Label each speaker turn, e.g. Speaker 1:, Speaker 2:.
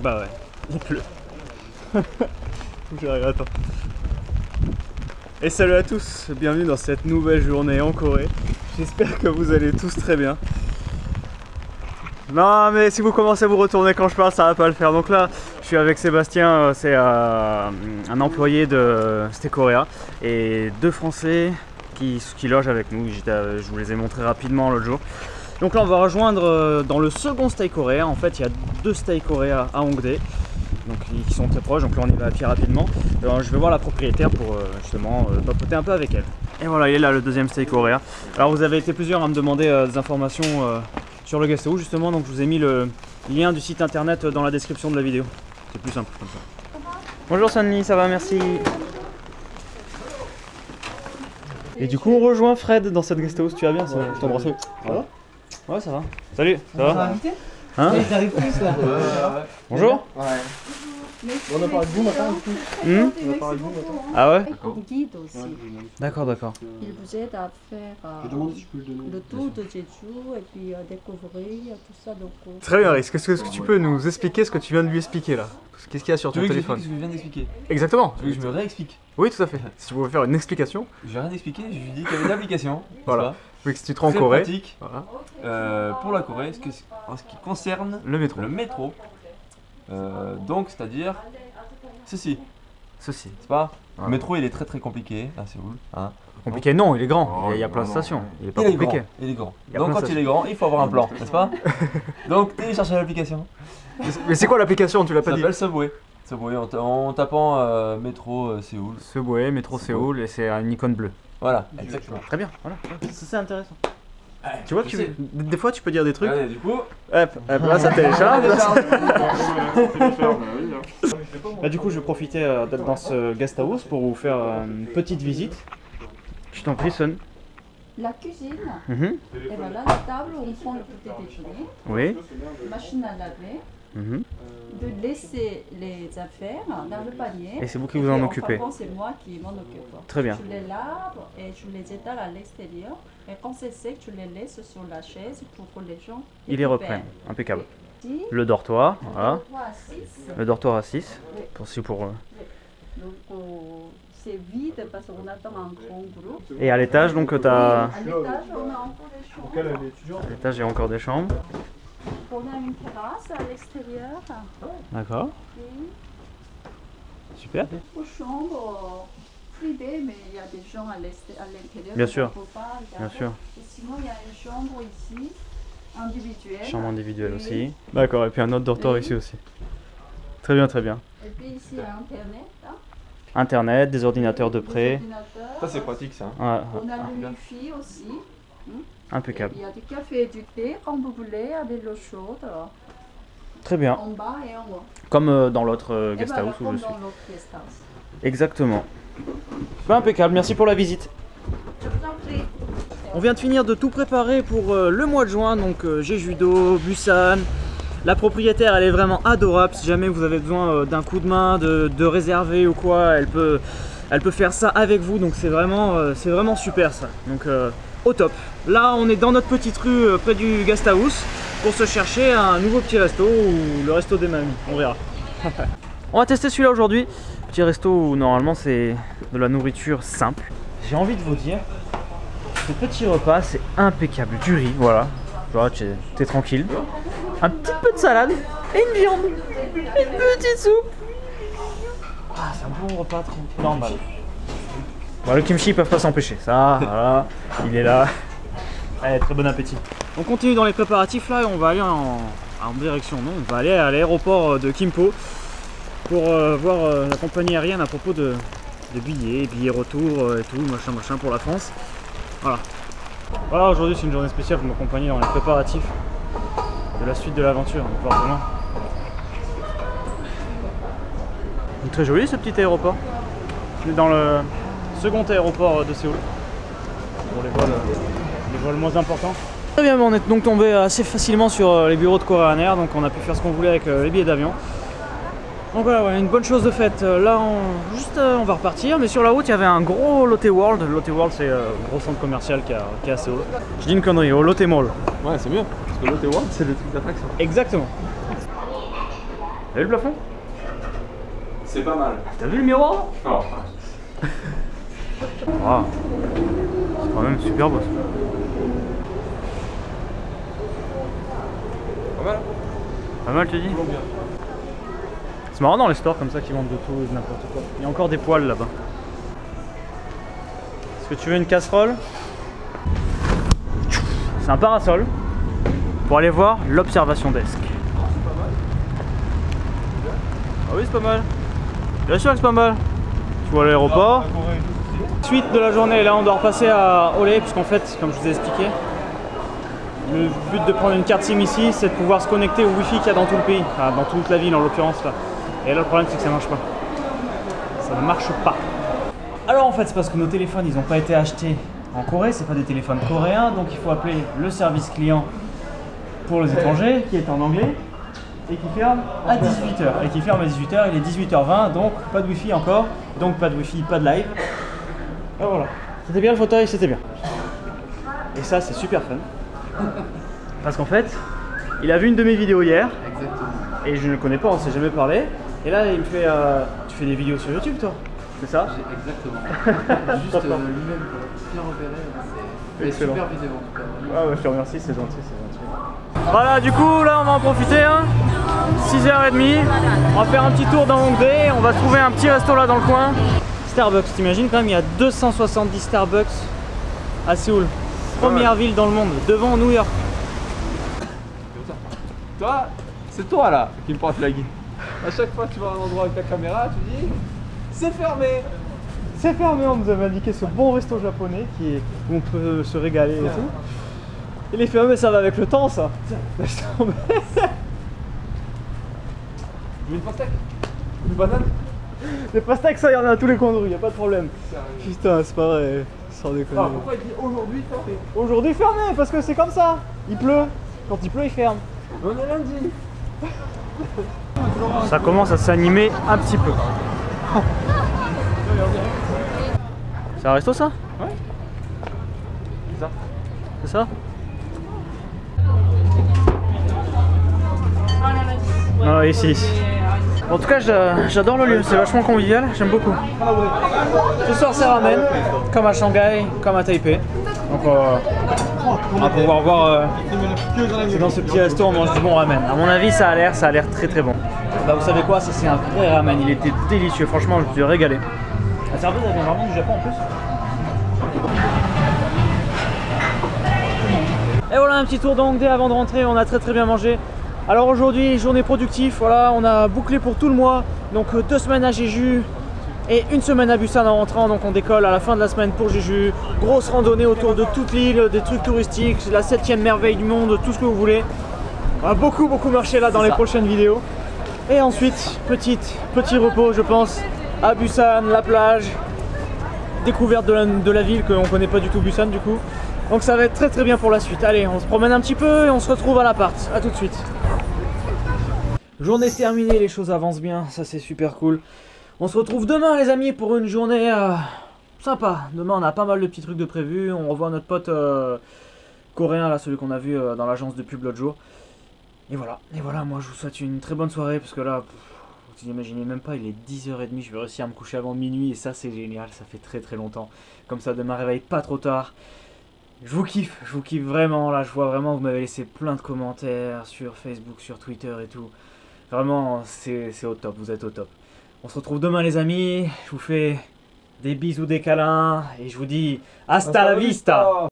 Speaker 1: Bah ouais, il pleut. J'arrive, attends. Et salut à tous, bienvenue dans cette nouvelle journée en Corée. J'espère que vous allez tous très bien. Non mais si vous commencez à vous retourner quand je parle, ça va pas le faire. Donc là, je suis avec Sébastien, c'est un employé de Stay Korea et deux Français qui logent avec nous. Je vous les ai montrés rapidement l'autre jour. Donc là, on va rejoindre dans le second Stay Korea. En fait, il y a deux Stay Korea à Hongdae, donc qui sont très proches. Donc là, on y va à pied rapidement. Alors, je vais voir la propriétaire pour justement papoter un peu avec elle. Et voilà, il est là le deuxième Stay Korea. Alors, vous avez été plusieurs à me demander des informations sur le guest house justement, donc je vous ai mis le lien du site internet dans la description de la vidéo. C'est plus simple comme ça. Bonjour Sunny, ça va, merci. Et du coup on rejoint Fred dans cette guest house, tu vas bien, ça je t'embrasse. Ça va? Ouais, ça va. Salut, ça va? Hein? Bonjour. Ouais.
Speaker 2: On a parlé de vous matin.
Speaker 1: On a parlé de vous matin. Ah ouais?
Speaker 3: guide aussi.
Speaker 1: D'accord, d'accord.
Speaker 3: Il vous aide à faire le tour de Jeju et puis découvrir tout ça. Donc,
Speaker 1: très bien, Riz. Est-ce que tu peux nous expliquer ce que tu viens de lui expliquer là? Qu'est-ce qu'il y a sur ton téléphone?
Speaker 2: Tu veux que je viens d'expliquer?
Speaker 1: Exactement.
Speaker 2: Tu veux que je me réexplique?
Speaker 1: Oui, tout à fait. Si tu pouvais faire une explication.
Speaker 2: Je vais rien expliquer, je lui dis qu'il y avait une application.
Speaker 1: Voilà. Oui, que si tu te rends en
Speaker 2: très
Speaker 1: Corée.
Speaker 2: Pratique, voilà. Pour la Corée, en ce qui concerne
Speaker 1: le métro.
Speaker 2: Donc, c'est-à-dire ceci.
Speaker 1: Ceci.
Speaker 2: C'est pas?
Speaker 1: Ouais.
Speaker 2: Le métro, il est très compliqué à Séoul. Hein.
Speaker 1: Compliqué, non, il est grand. Il y a plein de stations. Il est pas compliqué.
Speaker 2: Il est grand. Donc, quand il est grand, il faut avoir un plan, n'est-ce pas? Donc, téléchargez l'application.
Speaker 1: Mais c'est quoi l'application? Tu l'as pas dit?
Speaker 2: Ça s'appelle Subway. En tapant métro Séoul.
Speaker 1: Subway, métro Séoul, et c'est une icône bleue.
Speaker 2: Voilà, exactement.
Speaker 1: Très bien, voilà. C'est intéressant. Tu vois, des fois tu peux dire des trucs.
Speaker 2: Allez, du coup,
Speaker 1: hop, là ça télécharge. Là, du coup, je vais profiter d'être dans ce guest house pour vous faire une petite visite. Je t'en prie, Son.
Speaker 3: la cuisine, et voilà la table où on prend le petit déjeuner,
Speaker 1: Oui.
Speaker 3: machine à laver, de laisser les affaires dans le panier.
Speaker 1: Et c'est vous qui vous en occupez?
Speaker 3: C'est moi qui m'en occupe.
Speaker 1: Très bien.
Speaker 3: Je les lave et je les étale à l'extérieur. Et quand c'est sec, je les laisse sur la chaise pour que les gens
Speaker 1: Ils les reprennent. Impeccable.
Speaker 3: Ici,
Speaker 1: Le dortoir, voilà.
Speaker 3: le dortoir à 6.
Speaker 1: Le dortoir à 6.
Speaker 3: Oui.
Speaker 1: Pour
Speaker 3: Donc c'est vide parce qu'on attend un grand groupe.
Speaker 1: Et à l'étage, donc t'as.
Speaker 3: À l'étage, on a encore des chambres.
Speaker 1: À l'étage, il y a encore des chambres.
Speaker 3: On a une terrasse à l'extérieur.
Speaker 1: D'accord. Super.
Speaker 3: Aux chambres privées, mais il y a des gens à l'intérieur.
Speaker 1: Bien sûr.
Speaker 3: Bien sûr. Et sinon, il y a une chambre ici, individuelle.
Speaker 1: Chambre individuelle aussi. D'accord, et puis un autre dortoir ici aussi. Très bien, très bien.
Speaker 3: Et puis ici, il y a Internet. Hein.
Speaker 1: Internet, des ordinateurs de près.
Speaker 2: ça c'est pratique ça.
Speaker 1: Ouais,
Speaker 3: On a le Wi-Fi aussi.
Speaker 1: impeccable.
Speaker 3: Il y a du café et du thé quand vous voulez, avec l'eau chaude.
Speaker 1: Très bien.
Speaker 3: En bas et en haut.
Speaker 1: Comme dans l'autre guest
Speaker 3: voilà,
Speaker 1: house où
Speaker 3: comme
Speaker 1: je suis.
Speaker 3: dans l'autre guest house.
Speaker 1: Exactement. Bah, impeccable, merci pour la visite.
Speaker 3: Je vous en prie.
Speaker 1: On vient de finir de tout préparer pour le mois de juin, donc Jeju-do, Busan. La propriétaire, elle est vraiment adorable. Si jamais vous avez besoin d'un coup de main, de réserver ou quoi, elle peut faire ça avec vous. Donc c'est vraiment super ça. Donc au top. Là, on est dans notre petite rue près du guest house pour se chercher un nouveau petit resto ou le resto des mamies. On verra. On va tester celui-là aujourd'hui. Petit resto où normalement c'est de la nourriture simple. J'ai envie de vous dire, ce petit repas c'est impeccable. Du riz, voilà. Voilà, t'es tranquille. Un petit peu de salade et une viande. Une petite soupe. Ah, c'est un bon repas normal. Bon, le kimchi, ils peuvent pas s'empêcher. Ça, voilà, il est là. Allez, très bon appétit. On continue dans les préparatifs là et on va aller en direction. Non, on va aller à l'aéroport de Gimpo pour voir la compagnie aérienne à propos de billets retour et tout, machin pour la France. Voilà. Voilà, aujourd'hui c'est une journée spéciale pour m'accompagner dans les préparatifs de la suite de l'aventure, forcément. Très joli ce petit aéroport. On est dans le second aéroport de Séoul pour les vols moins importants. Très bien, on est donc tombé assez facilement sur les bureaux de Korean Air, donc on a pu faire ce qu'on voulait avec les billets d'avion. Donc voilà, ouais, une bonne chose de faite. Là, on va repartir, mais sur la route, il y avait un gros Lotte World. Lotte World, c'est un gros centre commercial qui est à Séoul. Je dis une connerie, au Lotte Mall.
Speaker 2: Ouais, c'est mieux, parce que Lotte World, c'est le truc d'attraction.
Speaker 1: Exactement. T'as vu le plafond?
Speaker 2: C'est pas mal.
Speaker 1: T'as vu le miroir?
Speaker 2: Non.
Speaker 1: Ah. C'est quand même super beau ça.
Speaker 2: Pas mal.
Speaker 1: Pas mal, tu dis? C'est marrant dans les stores comme ça qui vendent de tout et de n'importe quoi. Il y a encore des poêles là-bas. Est-ce que tu veux une casserole? C'est un parasol pour aller voir l'observation desk. Ah oui, c'est pas mal. Bien sûr que c'est pas mal. Tu vois l'aéroport. Suite de la journée, là on doit repasser à Olé, puisqu'en fait, comme je vous ai expliqué, le but de prendre une carte SIM ici, c'est de pouvoir se connecter au Wi-Fi qu'il y a dans tout le pays, enfin dans toute la ville en l'occurrence là. Et là le problème c'est que ça marche pas. Ça ne marche pas. Alors en fait c'est parce que nos téléphones ils n'ont pas été achetés en Corée, c'est pas des téléphones coréens, donc il faut appeler le service client pour les étrangers qui est en anglais et qui ferme à 18h. Et qui ferme à 18h, il est 18h20, donc pas de Wi-Fi encore, donc pas de Wi-Fi, pas de live. Et voilà. C'était bien le fauteuil, c'était bien. Et ça c'est super fun. Parce qu'en fait, il a vu une de mes vidéos hier.
Speaker 4: Exactement.
Speaker 1: Et je ne le connais pas, on ne s'est jamais parlé. Et là, il me fait tu fais des vidéos sur YouTube, toi? C'est ça?
Speaker 4: Exactement. Juste lui-même, bien repéré. C'est une super vidéo en tout cas.
Speaker 1: Ah ouais, je te remercie, c'est gentil, c'est gentil. Voilà, du coup, là, on va en profiter. Hein. 6h30. On va faire un petit tour dans Hongdae. On va trouver un petit resto là dans le coin. Starbucks, t'imagines quand même, il y a 270 Starbucks à Séoul. Première ville dans le monde, devant New York.
Speaker 2: Toi, c'est toi là qui me porte la guide. À chaque fois que tu vas à un endroit avec ta caméra, tu dis c'est fermé.
Speaker 1: C'est fermé, on nous avait indiqué ce bon resto japonais où on peut se régaler et tout. Il est fermé, ça va avec le temps ça. Laisse tomber.
Speaker 2: Une pastèque. Une banane.
Speaker 1: Les pastèques, ça, il y en a à tous les coins de rue, y a pas de problème. Putain, c'est pas vrai, sans déconner.
Speaker 2: Ah, pourquoi il dit aujourd'hui fermé?
Speaker 1: Aujourd'hui fermé, parce que c'est comme ça. Il pleut. Quand il pleut, il ferme.
Speaker 2: On est lundi.
Speaker 1: Ça commence à s'animer un petit peu. C'est un resto ça?
Speaker 2: Ouais. C'est ça.
Speaker 1: C'est ça? Ah ici. En tout cas j'adore le lieu, c'est vachement convivial, j'aime beaucoup. Ce soir c'est ramen, comme à Shanghai, comme à Taipei. Donc on va pouvoir voir c'est dans ce petit resto on mange du bon ramen. À mon avis ça a l'air très très bon. Bah vous savez quoi, ça c'est un vrai ramen, il était délicieux, franchement je me suis régalé. La serveuse elle vient vraiment du Japon en plus. Et voilà un petit tour de Hongdae avant de rentrer, on a très bien mangé. Alors aujourd'hui, journée productive, voilà, on a bouclé pour tout le mois, donc 2 semaines à Jeju et 1 semaine à Busan en rentrant, donc on décolle à la fin de la semaine pour Jeju. Grosse randonnée autour de toute l'île, des trucs touristiques, la 7e merveille du monde, tout ce que vous voulez. On va beaucoup marcher là dans les prochaines vidéos. Et ensuite, petit repos je pense, à Busan, la plage, découverte de la ville, qu'on connaît pas du tout Busan du coup. Donc ça va être très bien pour la suite. Allez, on se promène un petit peu et on se retrouve à l'appart. A tout de suite. Journée terminée, les choses avancent bien, ça c'est super cool. On se retrouve demain les amis pour une journée sympa. Demain on a pas mal de petits trucs de prévus. On revoit notre pote coréen là, celui qu'on a vu dans l'agence de pub l'autre jour. Et voilà, moi je vous souhaite une très bonne soirée parce que là, vous imaginez même pas, il est 10h30, je vais réussir à me coucher avant minuit et ça c'est génial, ça fait très longtemps. Comme ça demain réveille pas trop tard. Je vous kiffe vraiment, là je vois vraiment vous m'avez laissé plein de commentaires sur Facebook, sur Twitter et tout. Vraiment c'est au top, vous êtes au top. On se retrouve demain les amis, je vous fais des bisous, des câlins et je vous dis hasta la vista.